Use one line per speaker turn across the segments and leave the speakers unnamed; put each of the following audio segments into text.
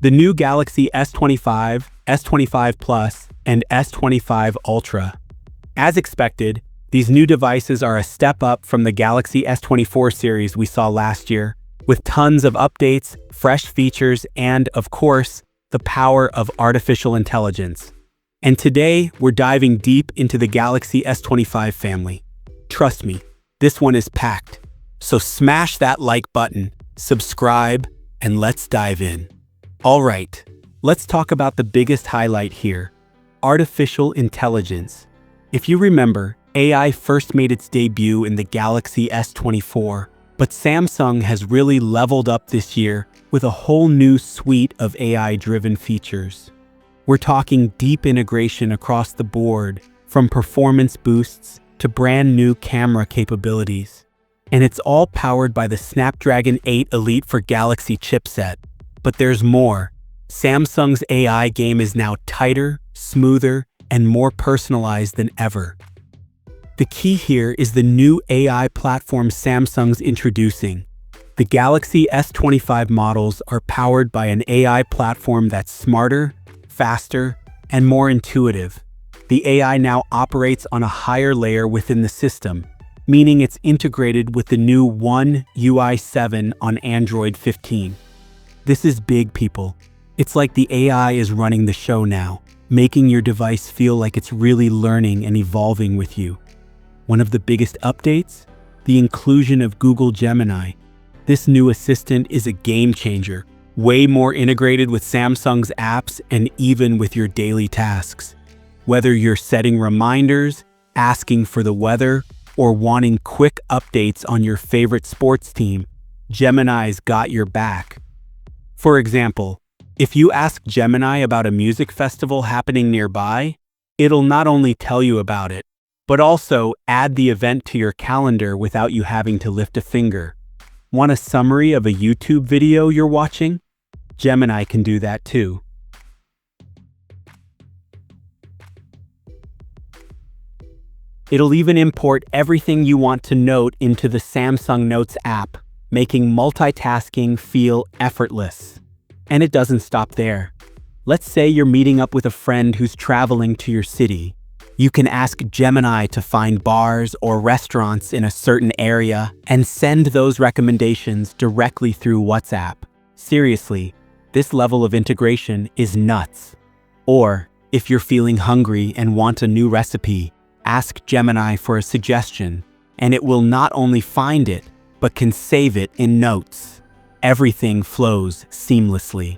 The new Galaxy S25, S25 Plus, and S25 Ultra. As expected, these new devices are a step up from the Galaxy S24 series we saw last year, with tons of updates, fresh features, and, of course, the power of artificial intelligence. And today, we're diving deep into the Galaxy S25 family. Trust me, this one is packed. So smash that like button, subscribe, and let's dive in. All right, let's talk about the biggest highlight here, artificial intelligence. If you remember, AI first made its debut in the Galaxy S24, but Samsung has really leveled up this year with a whole new suite of AI-driven features. We're talking deep integration across the board, from performance boosts to brand new camera capabilities. And it's all powered by the Snapdragon 8 Elite for Galaxy chipset. But there's more. Samsung's AI game is now tighter, smoother, and more personalized than ever. The key here is the new AI platform Samsung's introducing. The Galaxy S25 models are powered by an AI platform that's smarter, faster, and more intuitive. The AI now operates on a higher layer within the system, meaning it's integrated with the new One UI 7 on Android 15. This is big, people. It's like the AI is running the show now, making your device feel like it's really learning and evolving with you. One of the biggest updates? The inclusion of Google Gemini. This new assistant is a game changer, way more integrated with Samsung's apps and even with your daily tasks. Whether you're setting reminders, asking for the weather, or wanting quick updates on your favorite sports team, Gemini's got your back. For example, if you ask Gemini about a music festival happening nearby, it'll not only tell you about it, but also add the event to your calendar without you having to lift a finger. Want a summary of a YouTube video you're watching? Gemini can do that too. It'll even import everything you want to note into the Samsung Notes app, making multitasking feel effortless. And it doesn't stop there. Let's say you're meeting up with a friend who's traveling to your city. You can ask Gemini to find bars or restaurants in a certain area and send those recommendations directly through WhatsApp. Seriously, this level of integration is nuts. Or, if you're feeling hungry and want a new recipe, ask Gemini for a suggestion, and it will not only find it, but can save it in notes. Everything flows seamlessly.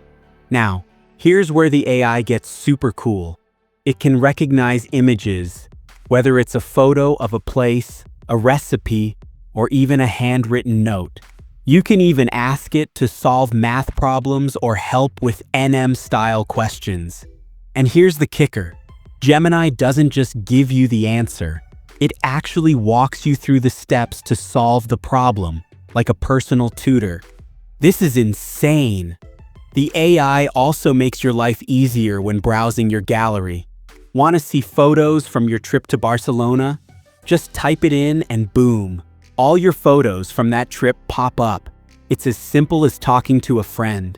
Now, here's where the AI gets super cool. It can recognize images, whether it's a photo of a place, a recipe, or even a handwritten note. You can even ask it to solve math problems or help with NM-style questions. And here's the kicker. Gemini doesn't just give you the answer. It actually walks you through the steps to solve the problem, like a personal tutor. This is insane. The AI also makes your life easier when browsing your gallery. Want to see photos from your trip to Barcelona? Just type it in and boom, all your photos from that trip pop up. It's as simple as talking to a friend.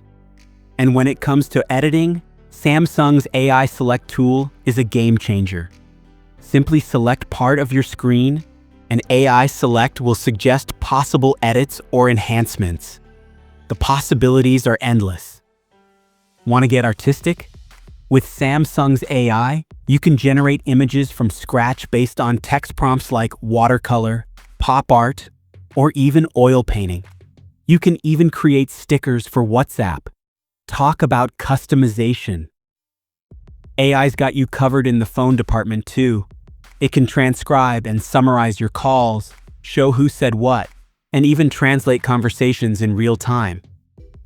And when it comes to editing, Samsung's AI Select tool is a game changer. Simply select part of your screen, and AI Select will suggest possible edits or enhancements. The possibilities are endless. Want to get artistic? With Samsung's AI, you can generate images from scratch based on text prompts like watercolor, pop art, or even oil painting. You can even create stickers for WhatsApp. Talk about customization. AI's got you covered in the phone department too. It can transcribe and summarize your calls, show who said what, and even translate conversations in real time.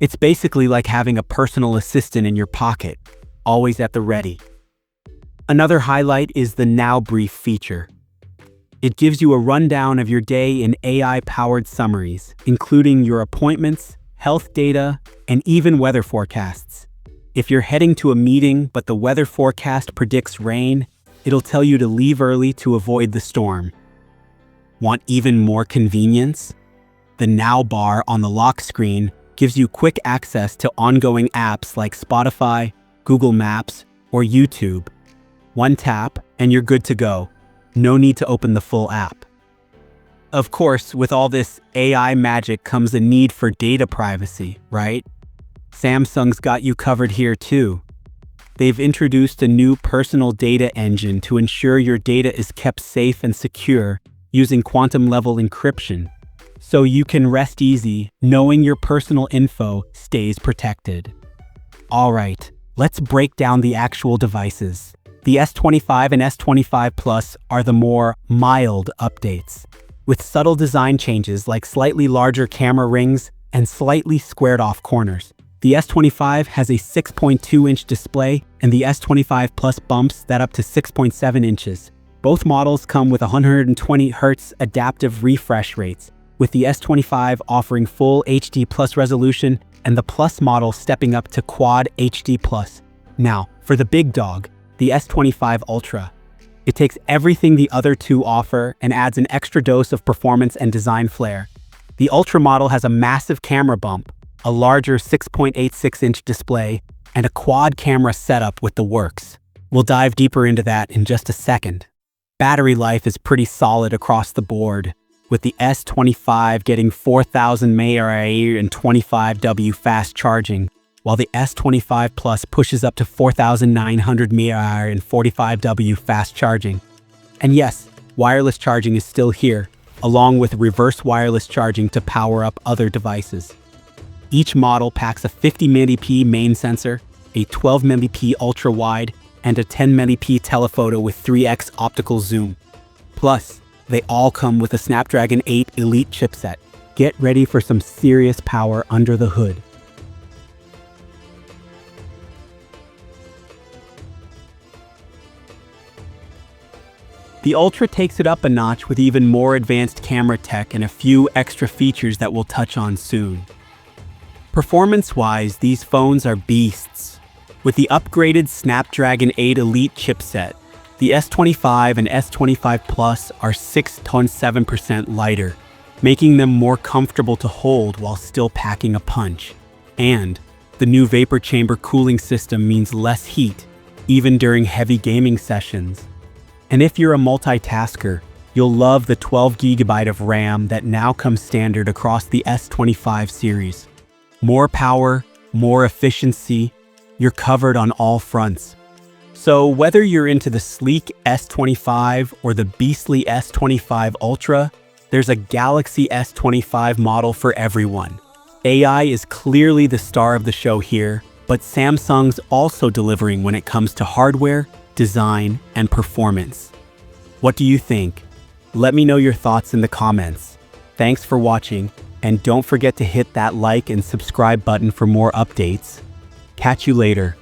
It's basically like having a personal assistant in your pocket, always at the ready. Another highlight is the Now Brief feature. It gives you a rundown of your day in AI-powered summaries, including your appointments, health data, and even weather forecasts. If you're heading to a meeting but the weather forecast predicts rain, it'll tell you to leave early to avoid the storm. Want even more convenience? The Now bar on the lock screen gives you quick access to ongoing apps like Spotify, Google Maps, or YouTube. One tap, and you're good to go. No need to open the full app. Of course, with all this AI magic comes a need for data privacy, right? Samsung's got you covered here too. They've introduced a new personal data engine to ensure your data is kept safe and secure using quantum-level encryption, so you can rest easy knowing your personal info stays protected. All right, let's break down the actual devices. The S25 and S25 Plus are the more mild updates, with subtle design changes like slightly larger camera rings and slightly squared-off corners. The S25 has a 6.2-inch display, and the S25 Plus bumps that up to 6.7 inches. Both models come with 120 Hz adaptive refresh rates, with the S25 offering full HD Plus resolution and the Plus model stepping up to Quad HD Plus. Now, for the big dog, the S25 Ultra. It takes everything the other two offer and adds an extra dose of performance and design flair. The Ultra model has a massive camera bump, a larger 6.86-inch display, and a quad camera setup with the works. We'll dive deeper into that in just a second. Battery life is pretty solid across the board, with the S25 getting 4,000 mAh and 25W fast charging, while the S25 Plus pushes up to 4,900 mAh and 45W fast charging. And yes, wireless charging is still here, along with reverse wireless charging to power up other devices. Each model packs a 50MP main sensor, a 12MP ultra-wide, and a 10MP telephoto with 3x optical zoom. Plus, they all come with a Snapdragon 8 Elite chipset. Get ready for some serious power under the hood. The Ultra takes it up a notch with even more advanced camera tech and a few extra features that we'll touch on soon. Performance-wise, these phones are beasts. With the upgraded Snapdragon 8 Elite chipset, the S25 and S25 Plus are 6.7% lighter, making them more comfortable to hold while still packing a punch. And the new vapor chamber cooling system means less heat, even during heavy gaming sessions. And if you're a multitasker, you'll love the 12GB of RAM that now comes standard across the S25 series. More power, more efficiency, you're covered on all fronts. So whether you're into the sleek S25 or the beastly S25 Ultra, there's a Galaxy S25 model for everyone. AI is clearly the star of the show here, but Samsung's also delivering when it comes to hardware, design, and performance. What do you think? Let me know your thoughts in the comments. Thanks for watching, and don't forget to hit that like and subscribe button for more updates. Catch you later.